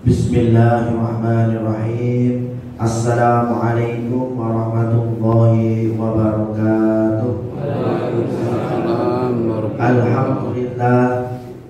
Bismillahirrahmanirrahim. Assalamualaikum warahmatullahi wabarakatuh.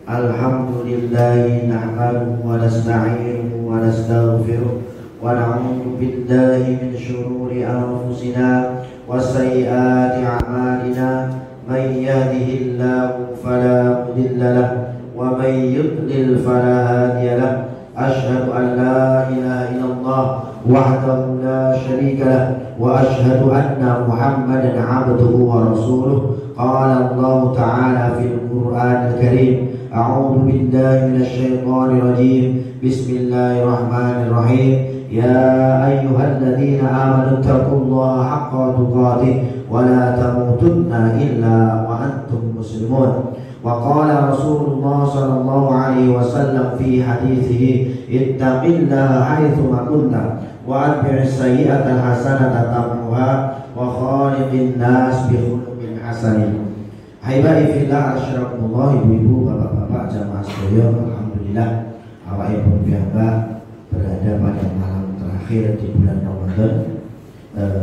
Alhamdulillah nahmaduhu wa nasta'inuhu wa nastaghfiruh wa na'udzu billahi min shururi anfusina wa sayyiati a'malina. Man yahdihillahu fala mudilla lahu wa man yudlil fala hadiya lahu. Asyhadu an la ilaha illallah wahdahu la syarika lahu wa asyhadu anna Muhammadan 'abduhu wa rasuluh. Qala Allah ta'ala fil Qur'anil Karim. A'udzu billahi minasy syaithanir rajim. Bismillahirrahmanirrahim. Ya ayyuhalladzina amanu taqullaha haqqa tuqatih wa la tamutunna illa wa antum muslimun. وقال رسول الله صلى الله عليه وسلم في حديثه اتق الله حيثما كنت وأتبع السيئة الحسنة تمحها وخالق الناس بخلق حسن. Ahibadi fillah, asyarakumullah, ibu-ibu, bapak-bapak, jamaah sekalian, alhamdulillah awak ibu piyambak berada pada malam terakhir di bulan Ramadan.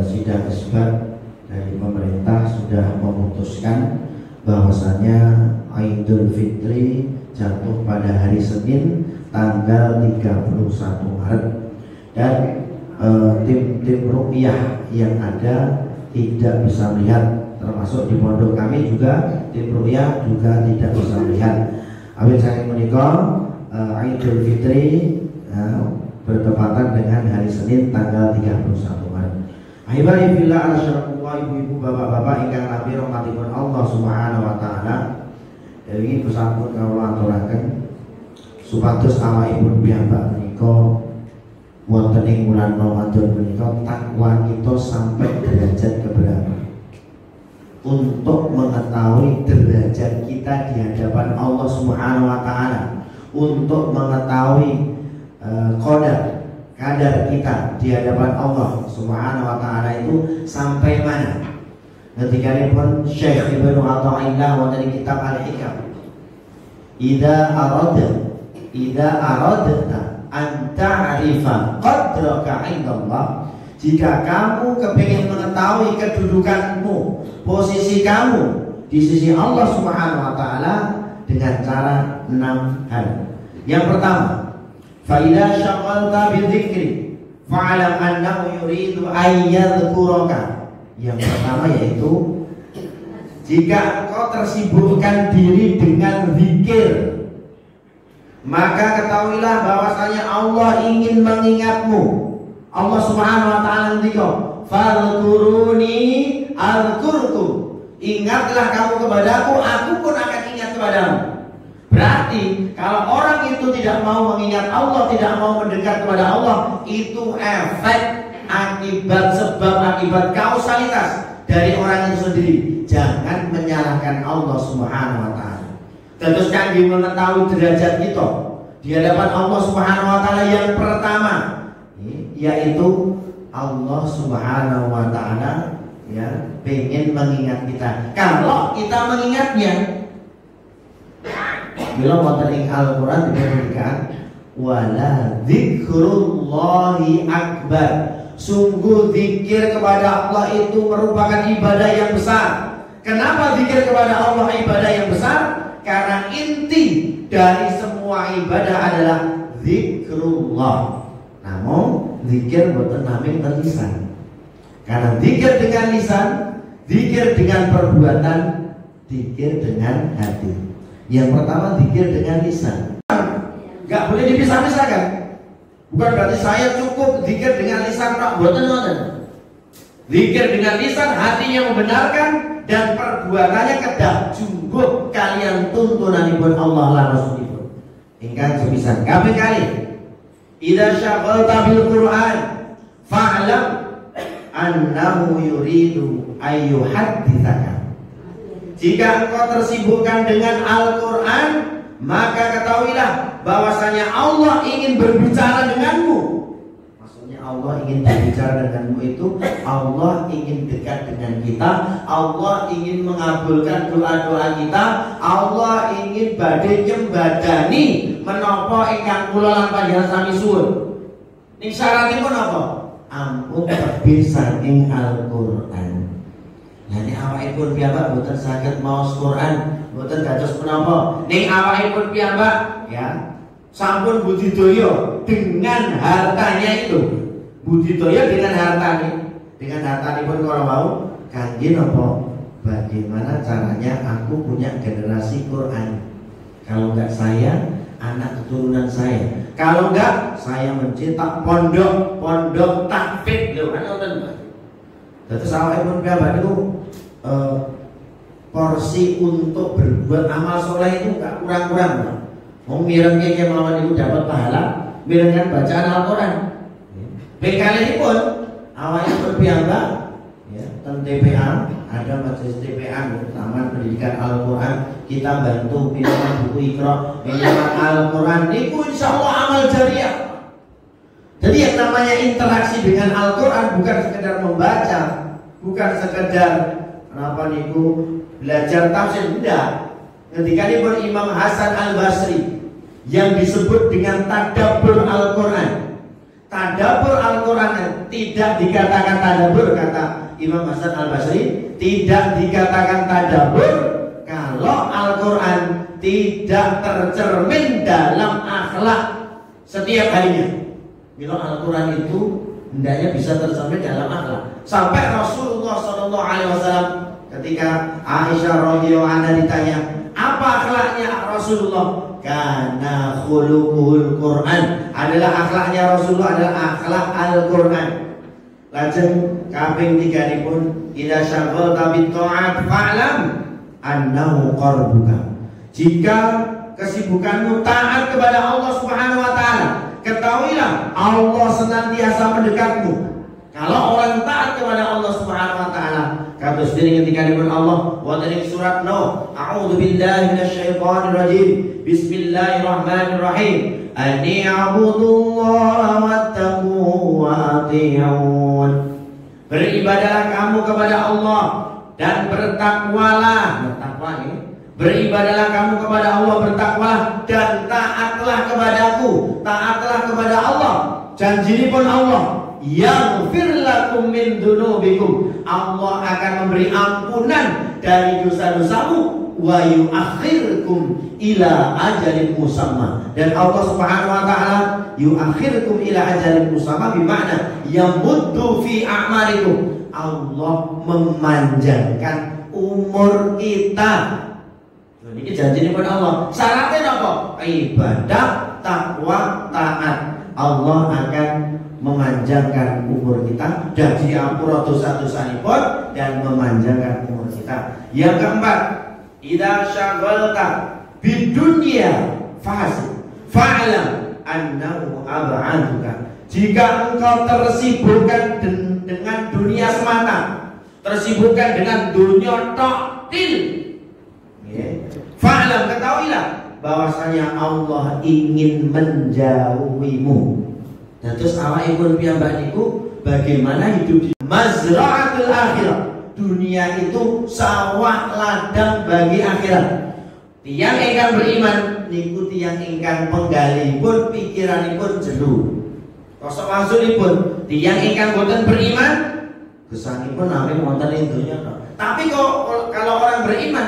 Sidang isbat dari pemerintah sudah memutuskan bahwasanya Idul Fitri jatuh pada hari Senin tanggal 31 Maret dan tim-tim ruqyah yang ada tidak bisa melihat, termasuk di pondok kami juga tim ruqyah juga tidak bisa melihat. Awit saya menikah Idul Fitri bertepatan dengan hari Senin tanggal 31 Maret. Ahibadi fillah, asyarakumullah, ibu-ibu, bapak-bapak ingkang nabi rahmatipun Allah Subhanahu wa taala. Ini pesan-pun kalau aturaken supados awakipun piyambak menika wonten ing bulan Ramadan menika takwa kita sampai derajat keberapa? Untuk mengetahui derajat kita di hadapan Allah Subhanahu wa taala, untuk mengetahui kadar kita di hadapan Allah Subhanahu wa taala itu sampai mana? Ketika pun Syekh Ibnu Athaillah wonten kitab Al-Hikam, Idza aradta an ta'rifa qadraka 'indallah, jika kamu kepingin mengetahui kedudukanmu, posisi kamu di sisi Allah Subhanahu wa taala, dengan cara 6 hal. Yang pertama, fa idza syaghalta bi dzikri fa'lam annahu yuridu an yadhkuraka. Yang pertama yaitu jika engkau tersibukkan diri dengan zikir, maka ketahuilah bahwasanya Allah ingin mengingatmu. Allah Subhanahu wa taala ngendika, "Fadhkuruni adzkurkum." Ingatlah kamu kepadaku, aku pun akan ingat kepadamu. Berarti kalau orang itu tidak mau mengingat Allah, tidak mau mendekat kepada Allah, itu efek akibat, sebab akibat, kausalitas dari orang itu sendiri. Jangan menyalahkan Allah Subhanahu wa taala. Terus kangge mengetahui derajat kita di hadapan Allah Subhanahu wa taala, yang pertama yaitu Allah Subhanahu wa taala ya pengen mengingat kita. Kalau kita mengingatnya, bila wonten ing Al-Qur'an diberikan wala dzikrullahi akbar. Sungguh zikir kepada Allah itu merupakan ibadah yang besar. Kenapa zikir kepada Allah ibadah yang besar? Karena inti dari semua ibadah adalah zikrullah. Namun zikir boten namung lisan. Karena zikir dengan lisan, zikir dengan perbuatan, zikir dengan hati. Yang pertama zikir dengan lisan. Gak boleh dipisah-pisahkan. Bukan berarti saya cukup zikir dengan lisan, boten. Zikir dengan lisan, hatinya membenarkan dan perbuatannya kedah jungguh kalian tuntunanipun Allah lan Rasulipun. Ingkang sepisan kabeh kali. Idza syaghalta bil Qur'an fa'lam annahu yuridu ayyuhadditsaka. Jika engkau tersibukkan dengan Al-Qur'an, maka ketahuilah bahwasanya Allah ingin berbicara denganmu. Maksudnya Allah Allah ingin berbicara denganmu itu, Allah ingin dekat dengan kita, Allah ingin mengabulkan doa-doa kita, Allah ingin badhe nyembadani menapa ingkang kula lan panjenengan sami suwun. Ning syaratipun apa? Ampun tebih saking Al-Qur'an. Lah nek awakipun piyambak boten saged maos Quran, boten dados menapa? Ning awakipun piyambak ya sampun budidaya dengan hartanya itu. Budidaya dengan hartanya. Dengan hartanipun kala mau kangge napa? Bagaimana caranya aku punya generasi Quran? Kalau enggak saya, anak keturunan saya. Kalau enggak, saya mencetak pondok tahfidz lho kan ngoten. Terus awakipun piyambak niku porsi untuk berbuat amal soleh itu enggak kurang-kurang. Mau mirengke kemawon itu dapat pahala, mirengkan bacaan Al-Qur'an. Bekali pun awalnya piyambak ya, teng TPA ada majelis TPA Taman Pendidikan Al-Qur'an, kita bantu pinjaman buku Iqra, pinjaman Al-Qur'an niku insyaallah amal jariah. Jadi yang namanya interaksi dengan Al-Qur'an bukan sekedar membaca, bukan sekedar apa niku belajar tafsir, enggak. Ketika ini Imam Hasan Al-Basri yang disebut dengan tadabbur Al-Quran. Tadabbur Al-Quran tidak dikatakan tadabbur, kata Imam Hasan Al-Basri, tidak dikatakan tadabbur kalau Al-Quran tidak tercermin dalam akhlak setiap harinya. Bila Al-Quran itu hendaknya bisa tercermin dalam akhlak. Sampai Rasulullah SAW ketika Aisyah radhiyallahu anha ditanya, apa akhlaknya Rasulullah? Karena khuluqul Quran, adalah akhlaknya Rasulullah adalah akhlak Al-Quran. Lajeng kaping 3 pun idza syaghalta bit ta'at fa'lam annahu qarbuka. Jika kesibukanmu taat kepada Allah Subhanahu wa taala, ketahuilah Allah senantiasa mendekatmu. Kalau orang taat kepada Allah Subhanahu wa taala, kata sendiri ketika diberi Allah wonten ing surat Nuh, a'udzubillahi minasyaitonir rajim. Bismillahirrahmanirrahim. Ani'budullaha wattaquhu wa ati'un. Beribadahlah kamu kepada Allah dan bertakwalah. Bertakwa ini. Beribadahlah kamu kepada Allah, bertakwalah dan taatlah kepadaku. Taatlah kepada Allah. Janji pun Allah, yaghfir lakum min dzunubikum. Allah akan memberi ampunan dari dosa-dosamu, wa yu'akhirkum ila ajalin musamma. Dan Allah Subhanahu wa taala yu'akhirkum ila ajalin musamma bermakna yamuddu fi a'malikum. Allah memanjangkan umur kita. Ini janji pun Allah. Syaratnya apa? Ibadah, takwa, taat. Allah akan memanjangkan umur kita dan diampura dosa-dosanipun dan memanjangkan umur kita. Yang keempat, idza syaghalta bidunya fa'lam annahu ab'aduka. Jika engkau tersibukkan dengan dunia semata, tersibukkan dengan dunia tok-til, fa'lam, ketahuilah bahwasanya Allah ingin menjauhimu. Dan terus awakipun piyambak niku bagaimana hidup di mazra'atul akhirah. Dunia itu sawah ladang bagi akhirat. Tiyang ingkang beriman niku tiyang ingkang penggalipun pikiranipun jero. Kosok maksudipun tiyang ingkang boten beriman gesanipun namung wonten ing donya tok. Tapi kok kalau orang beriman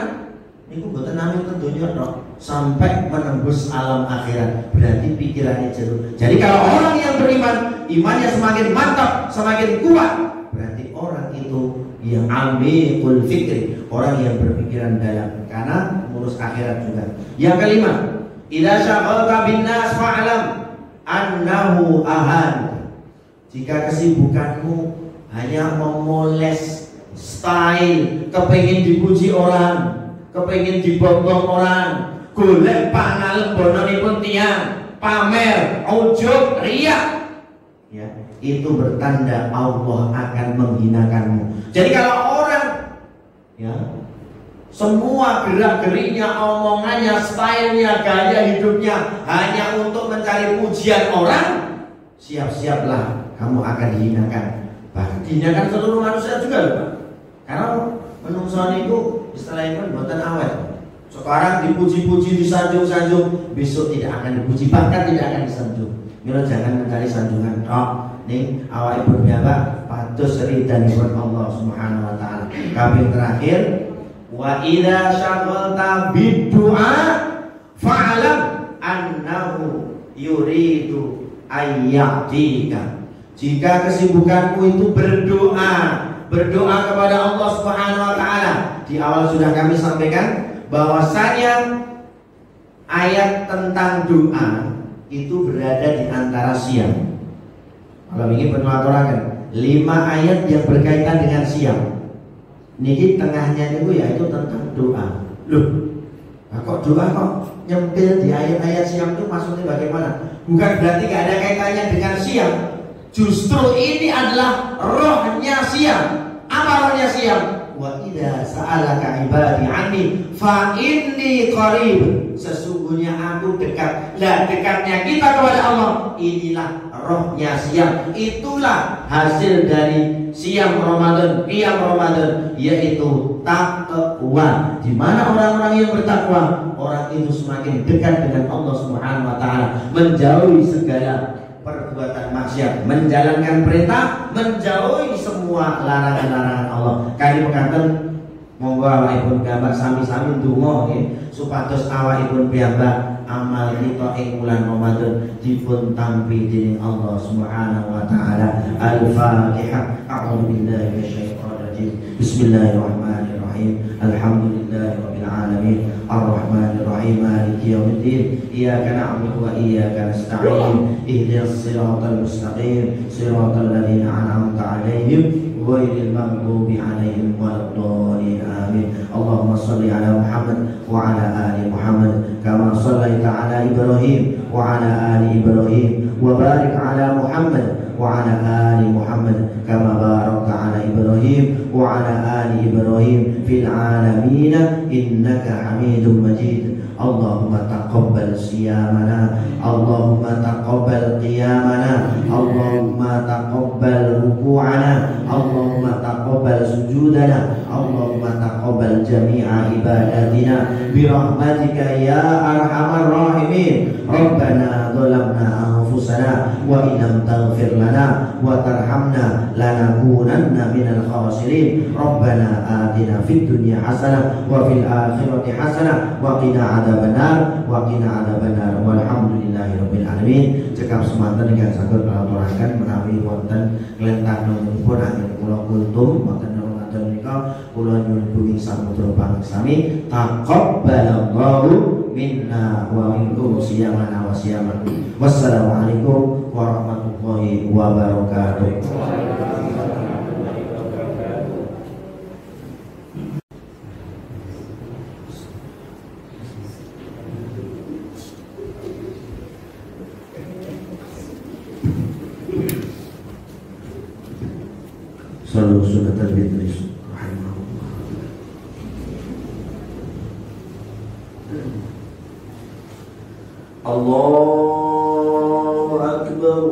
niku boten namung ten donya tok, sampai menembus alam akhirat, berarti pikirannya jero. Jadi kalau orang yang beriman, imannya semakin mantap, semakin kuat, berarti orang itu yang amikul fikri, orang yang berpikiran dalam, karena mengurus akhirat juga. Yang kelima, idza syaghalta bin nas fa'lam annahu ahan. Jika kesibukanmu hanya memoles style, kepengin dipuji orang, kepengin dibonggong orang, golek pangalebonanipun tiyang, pamer, ujub, riya, ya, itu bertanda Allah akan menghinakanmu. Jadi kalau orang ya semua gerak-geriknya, omongannya, stylenya, gaya hidupnya hanya untuk mencari pujian orang, siap-siaplah kamu akan dihinakan. Bahkan dihinakan seluruh manusia juga loh Pak. Karena menungso itu istilahnya buatan awet. Sekarang dipuji-puji, disanjung-sanjung, besok tidak akan dipuji, bahkan tidak akan disanjung. Mila jangan mencari sanjungan. Nih awak ibu piyambak patus ridhanipun Allah Subhanahu wa taala. Kami terakhir, wa idza syaghalta bid-du'a fa'lam annahu yuridu ayyatika. Jika kesibukanmu itu berdoa kepada Allah Subhanahu wa taala. Di awal sudah kami sampaikan bahwasanya ayat tentang doa itu berada di antara siang. Kalau ingin penelatoran 5 ayat yang berkaitan dengan siang. Niki tengahnya itu yaitu tentang doa. Loh, kok doa kok nyempil di ayat-ayat siang itu maksudnya bagaimana? Bukan berarti gak ada kaitannya dengan siang. Justru ini adalah rohnya siang. Apa rohnya siang? Wa idza sa'alaka ibadi anni fa inni qarib. Sesungguhnya aku dekat. Lah dekatnya kita kepada Allah inilah rohnya siang. Itulah hasil dari siam Ramadan, qiyam Ramadan, yaitu takwa. Di mana orang-orang yang bertakwa, orang itu semakin dekat dengan Allah Subhanahu wa taala, menjauhi segala perbuatan maksiat, menjalankan perintah, menjauhi semua larangan-larangan Allah. Kali mengatakan monggo awakipun piyambak sami-sami ndonga nggih supados awakipun piyambak amal kita ing bulan Ramadan dipun tampi dening Allah Subhanahu wa taala. Al-Fatihah. A'udzu billahi minasyaitonir rajim. Bismillahirrahmanirrahim. Alhamdulillahirabbil alamin. Arrahmanir rahim. Maliki yaumiddin. Iyyaka na'budu wa iyyaka nasta'in. Ihdinas siratal mustaqim. Siratal ladzina an'amta 'alaihim ghairil maghdubi 'alaihim waladdallin. Amin. Allahumma shalli ala Muhammad wa ala ali Muhammad kama shallaita ala Ibrahim wa ala ali Ibrahim wa barik ala Muhammad wa ala ali Muhammad kama barakta ala Ibrahim wa ala ali Ibrahim fil alamin innaka Hamidum Majid. Allahumma taqabbal siyamana, Allahumma taqabbal qiyamana, Allahumma taqabbal ruku'ana, Allahumma taqabbal sujudana, Allahumma taqabbal jami'a ibadatina birahmatika ya arhamar rahimin. Rabbana dhalamna anfusana wa illam taghfir lana wa tarhamna lanakunanna minal khasirin. Rabbana atina fid dunya hasanah wa fil akhirati hasanah wa qina adzabannar wa qina adzabannar. Walhamdulillahirabbil alamin. Cekap semanten ingkang saged kalaturaken menawi wonten klentang-pun anggen kula kultum wonten Ramadan menika kula nyuwun dugi samudra pangersami taqabbalallahu minna wa minkum siyamana wa siyamakum. Wassalamualaikum warahmatullahi wabarakatuh. Sallu sunnatal bidris rahimahullah. Allahu akbar.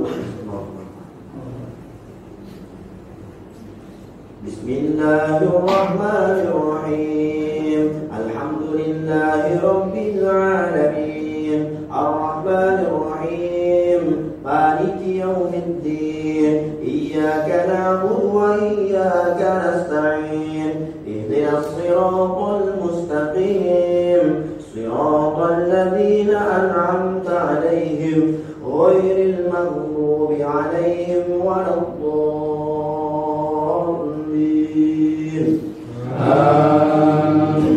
Bismillahirrahmanirrahim. Alhamdulillahi rabbil alamin. Ar-Rahmanir Rahim. Maliki yaumiddin. Iyyaka na'budu wa iyyaka nasta'in. Ihdinas siratal mustaqim. Siratal ladzina an'amta 'alaihim ghairil maghdubi 'alaihim waladdallin. Amin.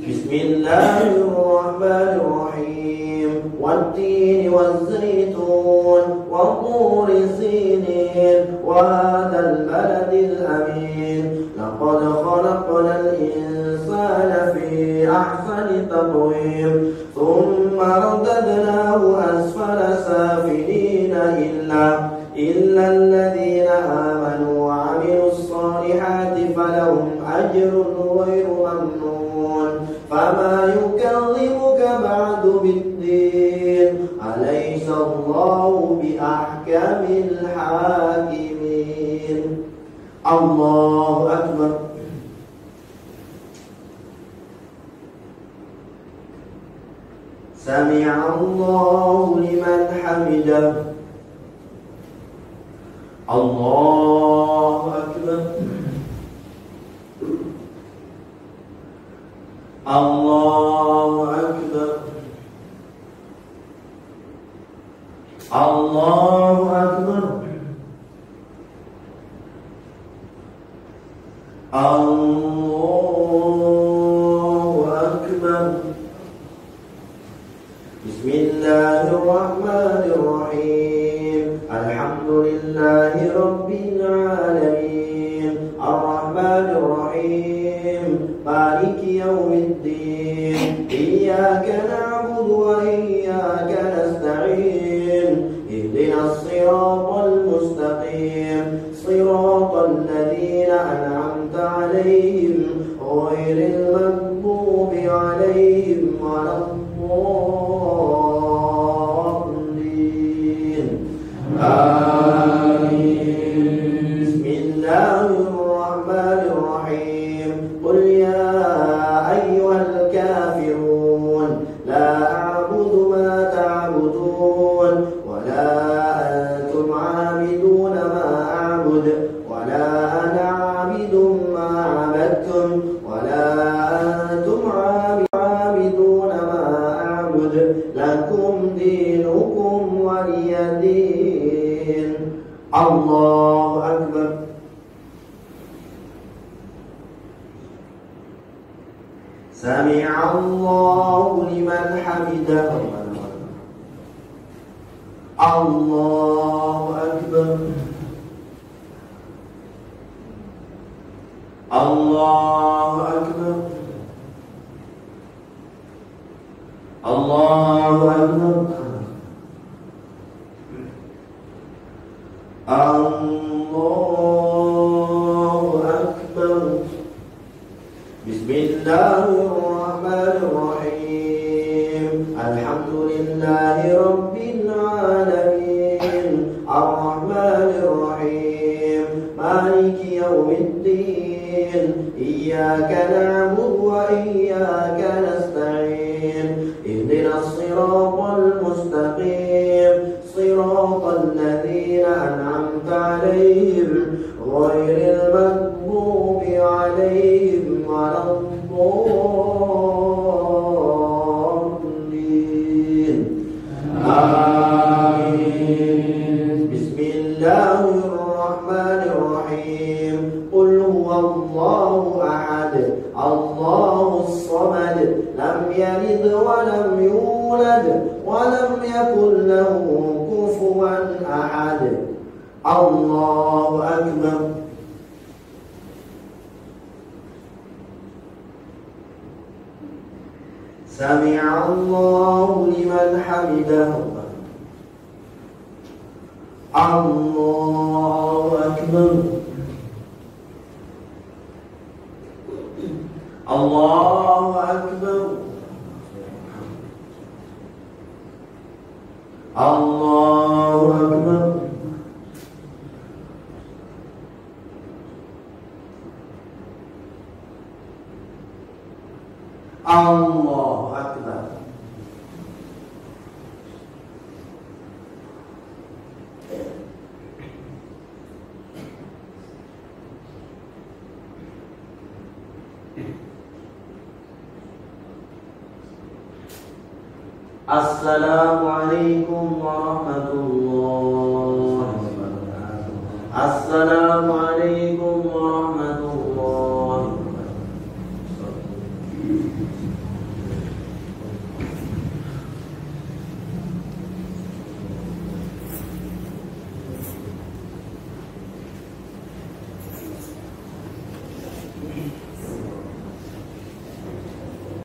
Bismillahirrahmanirrahim. Wat-tini waz-zaytun wa turi sinin wa hadzal baladil amin. Laqad khalaqnal insana fi ahsani taqwim thumma radadnahu asfala safilina illa alladhina amanu wa 'amilus solihati falahum ajrun ghairu mamnun. Fama yukazzibuka ba'du bid-din. Alaysa Allahu bi ahkamil Allahu Akbar. Sami'allahu liman hamidah. Allahu Akbar. Allahu Akbar. Allahu Akbar. Allahu Akbar. Bismillahirrahmanirrahim. Alhamdulillahi Rabbil alamin. Ar-Rahmanir-Rahim. Maliki yawmiddin. Iyyaka na'budu wa iyyaka nasta'in. Ihdinas siratal mustaqim. Siratal ladzina an'amta 'alaihim ghairil maghdubi 'alaihim waladdallin. Amin. Bismillahirrahmanirrahim. Qul ya ayyuhal kafirun la a'budu ma ta'budun wa la antum 'abiduna ma a'bud wa la ana 'abidun ma 'abadtum wa la antum 'abiduna ma a'bud lakum dinukum waliyadin. Allahu Akbar. Sami'allahu liman hamidah. Allahu Akbar. Allahu Akbar. Allahu Akbar. Allahu Akbar. Bismillahirrahmanirrahim. Alhamdulillahi Rabbil alamin. Ar-Rahmanir-Rahim. Maliki yawmiddin. Iyyaka na'budu wa iyyaka nasta'in. Ihdinas siratal mustaqim. Siratal ladzina an'amta 'alaihim ghairil maghdubi 'alaihim waladdallin. Amin. Bismillahirrahmanirrahim. Qul huwallahu ahad. Allahus samad. Lam yalid wa lam yulad wa lam yakul lahu kufuwan ahad. Allahu Akbar. Sami'allahu liman hamidah. Allahu Akbar. Allahu Akbar. Allahu Akbar. Allahu Akbar. Assalamualaikum warahmatullahi wabarakatuh. Assalamualaikum warahmatullahi wabarakatuh.